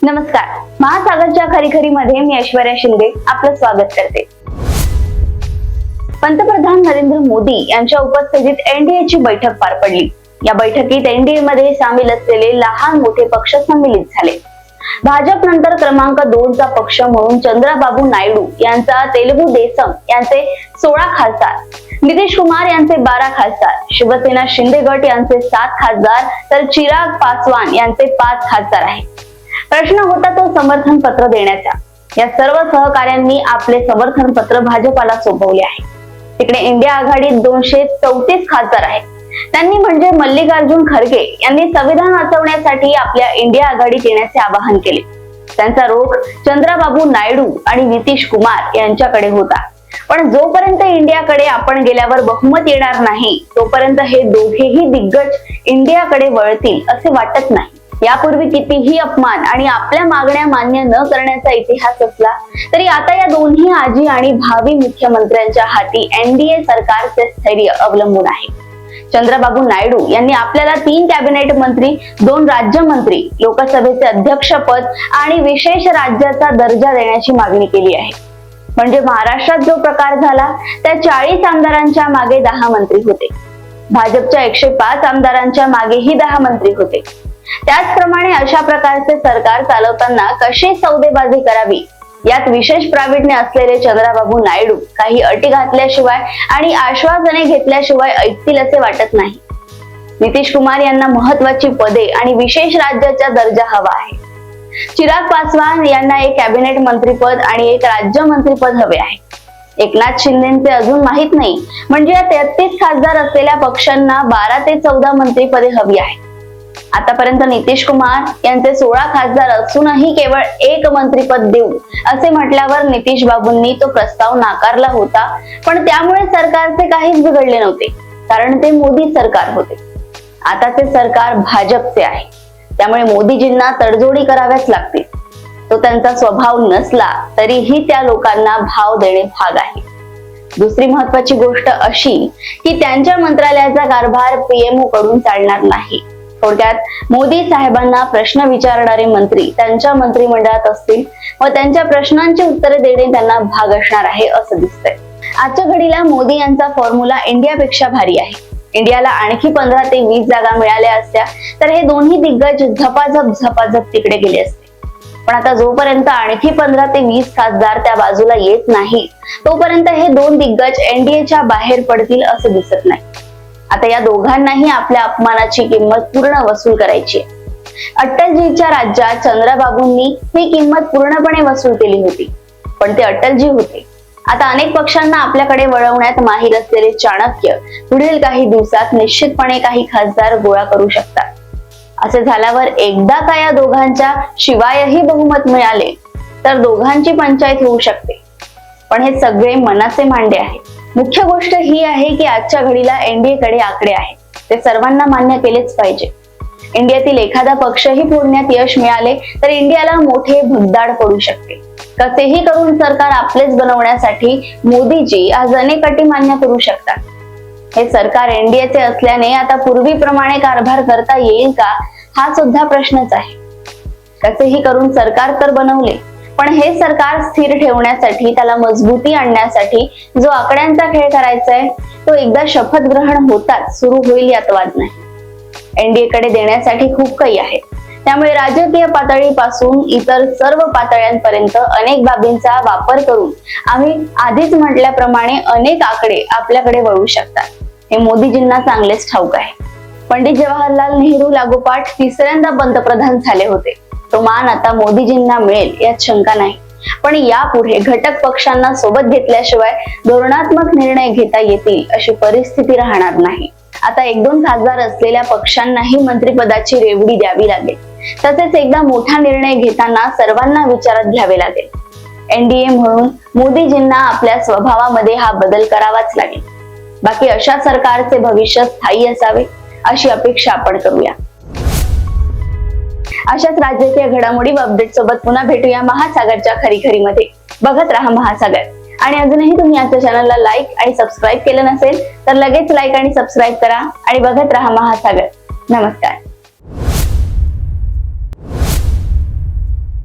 नमस्कार, महासागरच्या खरीखरीमध्ये मी ऐश्वर्या शिंदे आपलं स्वागत करते. पंतप्रधान नरेंद्र मोदी यांच्या उपस्थितीत एनडीएची बैठक पार पडली. या बैठकीत एनडीए मध्ये सामील असलेले लहान मोठे पक्ष सम्मिलित झाले. भाजप नंतर क्रमांक 2 चा पक्ष म्हणून चंद्राबाबू नायडू यांचा तेलुगू देसम यांचे 16 खासदार, नितीश कुमार यांचे 12 खासदार, शिवसेना शिंदे गट यांचे 7 खासदार तर चिराग पासवान यांचे 5 खासदार आहेत. प्रश्न होता तो समर्थन पत्र देण्याचा. या सर्व सहकाऱ्यांनी आपले समर्थन पत्र भाजपाला सोपवले आहे. तिकडे इंडिया आघाडीत 234 खासदार आहेत. त्यांनी म्हणजे मल्लिकार्जुन खरगे यांनी संविधान वाचवण्यासाठी आपल्या इंडिया आघाडीत येण्याचे आवाहन केले. त्यांचा रोख चंद्राबाबू नायडू आणि नितीश कुमार यांच्याकडे होता. पण जोपर्यंत इंडियाकडे आपण गेल्यावर बहुमत येणार नाही तोपर्यंत हे दोघेही दिग्गज इंडियाकडे वळतील असे वाटत नाही. यापूर्वी कितीही अपमान आणि आपल्या मागण्या मान्य न करण्याचा इतिहास असला तरी आता या दोन्ही आजी आणि भावी मुख्यमंत्र्यांच्या हाती एनडीए सरकारचे स्थैर्य अवलंबून आहे. चंद्राबाबू नायडू यांनी आपल्याला 3 कॅबिनेट मंत्री, 2 राज्यमंत्री, लोकसभेचे अध्यक्षपद आणि विशेष राज्याचा दर्जा देण्याची मागणी केली आहे. म्हणजे महाराष्ट्रात जो प्रकार झाला त्या 40 आमदारांच्या मागे 10 मंत्री होते. भाजपच्या 105 आमदारांच्या मागेही 10 मंत्री होते. त्याचप्रमाणे अशा प्रकारचे सरकार चालवताना कशी सौदेबाजी करावी यात विशेष प्रावीण्य असलेले चंद्राबाबू नायडू काही अटी घातल्याशिवाय आणि आश्वासने घेतल्याशिवाय ऐकतील असे वाटत नाही. नितीश कुमार यांना महत्वाची पदे आणि विशेष राज्याचा दर्जा हवा आहे. चिराग पासवान यांना 1 कॅबिनेट मंत्रीपद आणि 1 राज्यमंत्रीपद हवे आहे. एकनाथ शिंदेचे अजून माहित नाही, म्हणजे या 33 खासदार असलेल्या पक्षांना 12 ते 14 मंत्रीपदे हवी आहेत. आतापर्यंत नितीश कुमार यांचे 16 खासदार असूनही केवळ 1 मंत्रीपद देऊ असे म्हटल्यावर नितीश बाबूंनी तो प्रस्ताव नाकारला होता. पण त्यामुळे सरकारचे काहीच बिघडले नव्हते, कारण ते मोदी सरकार होते. आताचे सरकार भाजपचे आहे, त्यामुळे मोदीजींना तडजोडी कराव्याच लागतील. तो त्यांचा स्वभाव नसला तरीही त्या लोकांना भाव देणे भाग आहे. दुसरी महत्वाची गोष्ट अशी की त्यांच्या मंत्रालयाचा कारभार पीएमओ कडून चालणार नाही. थोडक्यात मोदी साहेबांना प्रश्न विचारणारे मंत्री त्यांच्या मंत्रिमंडळात असतील व त्यांच्या प्रश्नांची उत्तरे देणे त्यांना भाग असणार आहे असं दिसतंय. आजच्या घडीला मोदी यांचा फॉर्म्युला इंडियापेक्षा भारी आहे. इंडियाला आणखी 15 ते 20 जागा मिळाल्या असत्या तर हे दोन्ही दिग्गज झपाझप तिकडे गेले असते. पण आता जोपर्यंत आणखी 15 ते 20 खासदार त्या बाजूला येत नाही तोपर्यंत हे 2 दिग्गज एनडीएच्या बाहेर पडतील असं दिसत नाही. आता या दोघांनाही आपल्या अपमानाची किंमत पूर्ण वसूल करायची आहे. अटलजीच्या राज्यात चंद्राबाबूंनी ही किंमत पूर्णपणे वसूल केली होती, पण ते अटलजी होते. आता अनेक पक्षांना आपल्याकडे वळवण्यात माहीर असलेले चाणक्य पुढील काही दिवसात निश्चितपणे काही खासदार गोळा करू शकतात. असे झाल्यावर एकदा का या दोघांच्या शिवायही बहुमत मिळाले तर दोघांची पंचायत होऊ शकते. पण हे सगळे मनाचे मांडे आहे. मुख्य गोष्ट ही आहे की आजच्या घडीला एनडीए कडे आकडे आहेत, ते सर्वांना मान्य केलेच पाहिजे. इंडियातील एखादा पक्षही फोडण्यात यश मिळाले तर इंडियाला मोठे भगदाड पडू शकते. कसेही करून सरकार आपलेच बनवण्यासाठी मोदीजी आज अनेक अटी मान्य करू शकतात. हे सरकार एनडीएचे असल्याने आता पूर्वीप्रमाणे कारभार करता येईल का हा सुद्धा प्रश्नच आहे. कसेही करून सरकार तर बनवले, पण हे सरकार स्थिर ठेवण्यासाठी, त्याला मजबूती आणण्यासाठी जो आकड्यांचा खेळ करायचा आहे तो एकदा शपथ ग्रहण होताच सुरू होईल यात वाद नाही. एनडीए कडे देण्यासाठी खूप काही आहे, त्यामुळे राजकीय पातळीपासून इतर सर्व पातळ्यांपर्यंत अनेक बाबींचा वापर करून आम्ही आधीच म्हटल्याप्रमाणे अनेक आकडे आपल्याकडे वळू शकतात. हे मोदीजींना चांगलेच ठाऊक आहे. पंडित जवाहरलाल नेहरू लागोपाठ 3ऱ्यांदा पंतप्रधान झाले होते. तो मान आता मोदीजींना मिळेल यात शंका नाही. पण यापुढे घटक पक्षांना सोबत घेतल्याशिवाय धोरणात्मक निर्णय घेता येतील अशी परिस्थिती राहणार नाही. आता 1-2 खासदार असलेल्या पक्षांनाही मंत्रिपदाची रेवडी द्यावी लागेल. तसेच एकदा मोठा निर्णय घेताना सर्वांना विचारात घ्यावे लागेल. एनडीए म्हणून मोदीजींना आपल्या स्वभावामध्ये हा बदल करावाच लागेल. बाकी अशा सरकारचे भविष्य स्थायी असावे अशी अपेक्षा आपण करूया. अशाच राजकीय घडामोडी व अपडेट सोबत पुन्हा भेटूया महासागरच्या खरीखरीमध्ये. बघत राहा महासागर. आणि अजूनही तुम्ही आमच्या चॅनलला लाईक आणि सबस्क्राईब केलं नसेल तर लगेच लाईक आणि सबस्क्राईब करा आणि बघत राहा महासागर. नमस्कार.